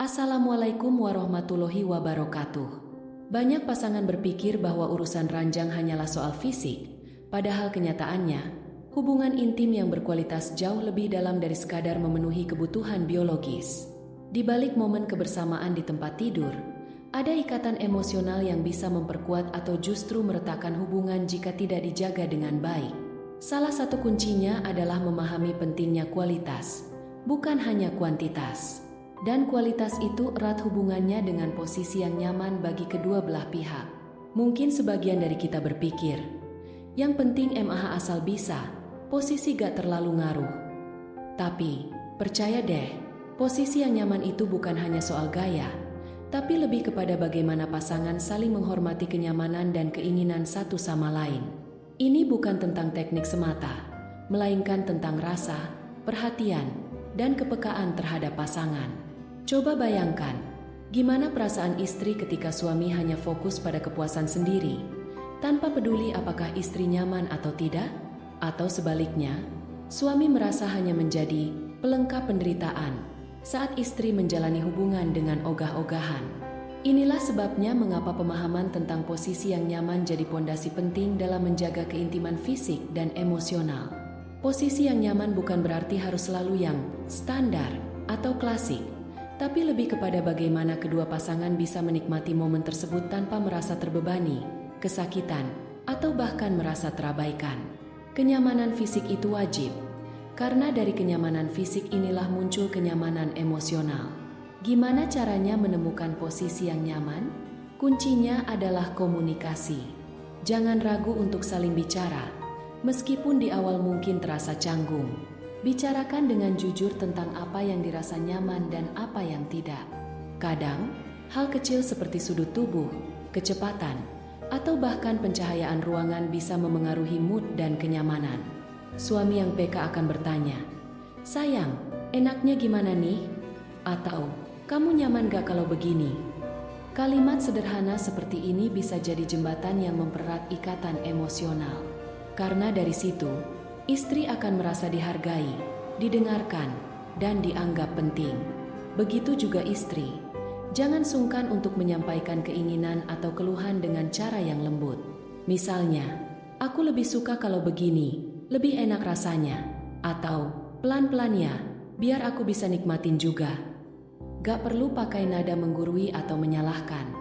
Assalamualaikum warahmatullahi wabarakatuh. Banyak pasangan berpikir bahwa urusan ranjang hanyalah soal fisik, padahal kenyataannya, hubungan intim yang berkualitas jauh lebih dalam dari sekadar memenuhi kebutuhan biologis. Di balik momen kebersamaan di tempat tidur, ada ikatan emosional yang bisa memperkuat atau justru meretakkan hubungan jika tidak dijaga dengan baik. Salah satu kuncinya adalah memahami pentingnya kualitas, bukan hanya kuantitas. Dan kualitas itu erat hubungannya dengan posisi yang nyaman bagi kedua belah pihak. Mungkin sebagian dari kita berpikir, yang penting MAH asal bisa, posisi gak terlalu ngaruh. Tapi, percaya deh, posisi yang nyaman itu bukan hanya soal gaya, tapi lebih kepada bagaimana pasangan saling menghormati kenyamanan dan keinginan satu sama lain. Ini bukan tentang teknik semata, melainkan tentang rasa, perhatian, dan kepekaan terhadap pasangan. Coba bayangkan, gimana perasaan istri ketika suami hanya fokus pada kepuasan sendiri, tanpa peduli apakah istri nyaman atau tidak? Atau sebaliknya, suami merasa hanya menjadi pelengkap penderitaan saat istri menjalani hubungan dengan ogah-ogahan. Inilah sebabnya mengapa pemahaman tentang posisi yang nyaman jadi pondasi penting dalam menjaga keintiman fisik dan emosional. Posisi yang nyaman bukan berarti harus selalu yang standar atau klasik, tapi lebih kepada bagaimana kedua pasangan bisa menikmati momen tersebut tanpa merasa terbebani, kesakitan, atau bahkan merasa terabaikan. Kenyamanan fisik itu wajib, karena dari kenyamanan fisik inilah muncul kenyamanan emosional. Gimana caranya menemukan posisi yang nyaman? Kuncinya adalah komunikasi. Jangan ragu untuk saling bicara, meskipun di awal mungkin terasa canggung. Bicarakan dengan jujur tentang apa yang dirasa nyaman dan apa yang tidak. Kadang, hal kecil seperti sudut tubuh, kecepatan, atau bahkan pencahayaan ruangan bisa memengaruhi mood dan kenyamanan. Suami yang peka akan bertanya, "Sayang, enaknya gimana nih?" Atau, "Kamu nyaman gak kalau begini?" Kalimat sederhana seperti ini bisa jadi jembatan yang mempererat ikatan emosional. Karena dari situ, istri akan merasa dihargai, didengarkan, dan dianggap penting. Begitu juga istri. Jangan sungkan untuk menyampaikan keinginan atau keluhan dengan cara yang lembut. Misalnya, "Aku lebih suka kalau begini, lebih enak rasanya." Atau, "Pelan-pelan ya, biar aku bisa nikmatin juga." Gak perlu pakai nada menggurui atau menyalahkan.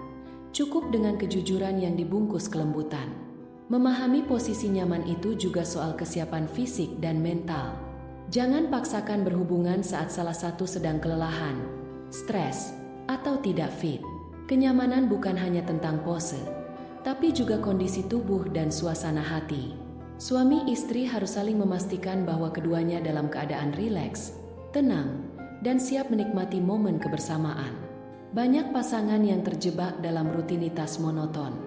Cukup dengan kejujuran yang dibungkus kelembutan. Memahami posisi nyaman itu juga soal kesiapan fisik dan mental. Jangan paksakan berhubungan saat salah satu sedang kelelahan, stres, atau tidak fit. Kenyamanan bukan hanya tentang pose, tapi juga kondisi tubuh dan suasana hati. Suami istri harus saling memastikan bahwa keduanya dalam keadaan rileks, tenang, dan siap menikmati momen kebersamaan. Banyak pasangan yang terjebak dalam rutinitas monoton.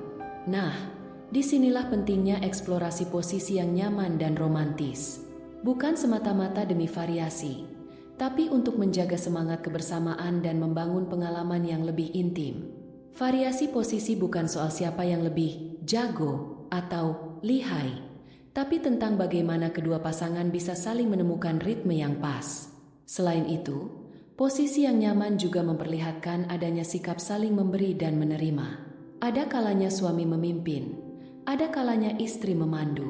Nah, disinilah pentingnya eksplorasi posisi yang nyaman dan romantis. Bukan semata-mata demi variasi, tapi untuk menjaga semangat kebersamaan dan membangun pengalaman yang lebih intim. Variasi posisi bukan soal siapa yang lebih jago atau lihai, tapi tentang bagaimana kedua pasangan bisa saling menemukan ritme yang pas. Selain itu, posisi yang nyaman juga memperlihatkan adanya sikap saling memberi dan menerima. Ada kalanya suami memimpin, ada kalanya istri memandu.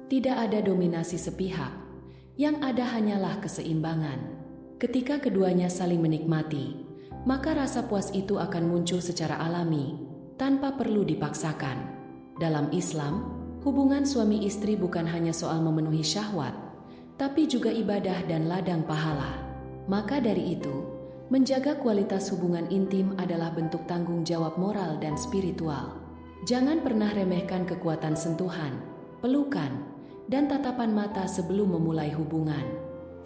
Tidak ada dominasi sepihak, yang ada hanyalah keseimbangan. Ketika keduanya saling menikmati, maka rasa puas itu akan muncul secara alami, tanpa perlu dipaksakan. Dalam Islam, hubungan suami istri bukan hanya soal memenuhi syahwat, tapi juga ibadah dan ladang pahala. Maka dari itu, menjaga kualitas hubungan intim adalah bentuk tanggung jawab moral dan spiritual. Jangan pernah remehkan kekuatan sentuhan, pelukan, dan tatapan mata sebelum memulai hubungan.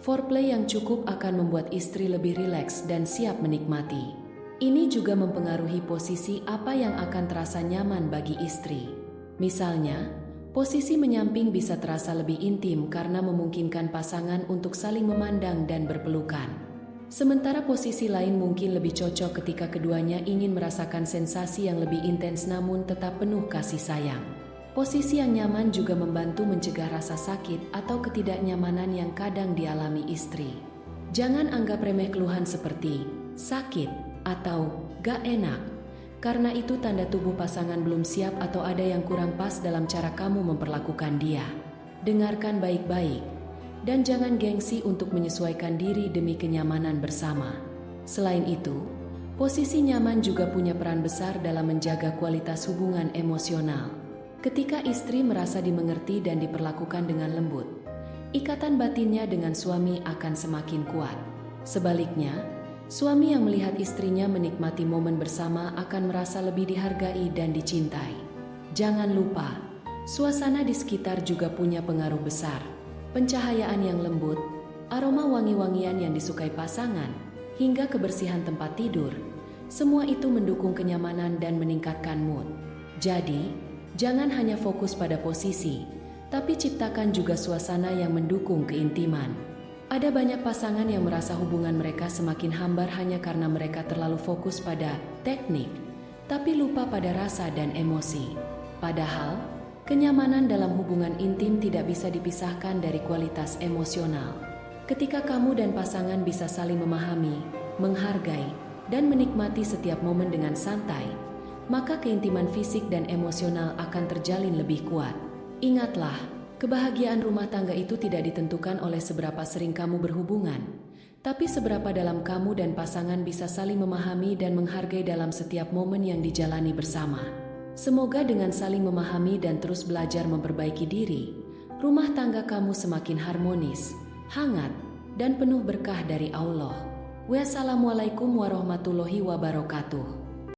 Foreplay yang cukup akan membuat istri lebih rileks dan siap menikmati. Ini juga mempengaruhi posisi apa yang akan terasa nyaman bagi istri. Misalnya, posisi menyamping bisa terasa lebih intim karena memungkinkan pasangan untuk saling memandang dan berpelukan. Sementara posisi lain mungkin lebih cocok ketika keduanya ingin merasakan sensasi yang lebih intens namun tetap penuh kasih sayang. Posisi yang nyaman juga membantu mencegah rasa sakit atau ketidaknyamanan yang kadang dialami istri. Jangan anggap remeh keluhan seperti sakit atau gak enak. Karena itu tanda tubuh pasangan belum siap atau ada yang kurang pas dalam cara kamu memperlakukan dia. Dengarkan baik-baik, dan jangan gengsi untuk menyesuaikan diri demi kenyamanan bersama. Selain itu, posisi nyaman juga punya peran besar dalam menjaga kualitas hubungan emosional. Ketika istri merasa dimengerti dan diperlakukan dengan lembut, ikatan batinnya dengan suami akan semakin kuat. Sebaliknya, suami yang melihat istrinya menikmati momen bersama akan merasa lebih dihargai dan dicintai. Jangan lupa, suasana di sekitar juga punya pengaruh besar. Pencahayaan yang lembut, aroma wangi-wangian yang disukai pasangan, hingga kebersihan tempat tidur, semua itu mendukung kenyamanan dan meningkatkan mood. Jadi, jangan hanya fokus pada posisi, tapi ciptakan juga suasana yang mendukung keintiman. Ada banyak pasangan yang merasa hubungan mereka semakin hambar hanya karena mereka terlalu fokus pada teknik, tapi lupa pada rasa dan emosi. Padahal, kenyamanan dalam hubungan intim tidak bisa dipisahkan dari kualitas emosional. Ketika kamu dan pasangan bisa saling memahami, menghargai, dan menikmati setiap momen dengan santai, maka keintiman fisik dan emosional akan terjalin lebih kuat. Ingatlah, kebahagiaan rumah tangga itu tidak ditentukan oleh seberapa sering kamu berhubungan, tapi seberapa dalam kamu dan pasangan bisa saling memahami dan menghargai dalam setiap momen yang dijalani bersama. Semoga dengan saling memahami dan terus belajar memperbaiki diri, rumah tangga kamu semakin harmonis, hangat, dan penuh berkah dari Allah. Wassalamualaikum warahmatullahi wabarakatuh.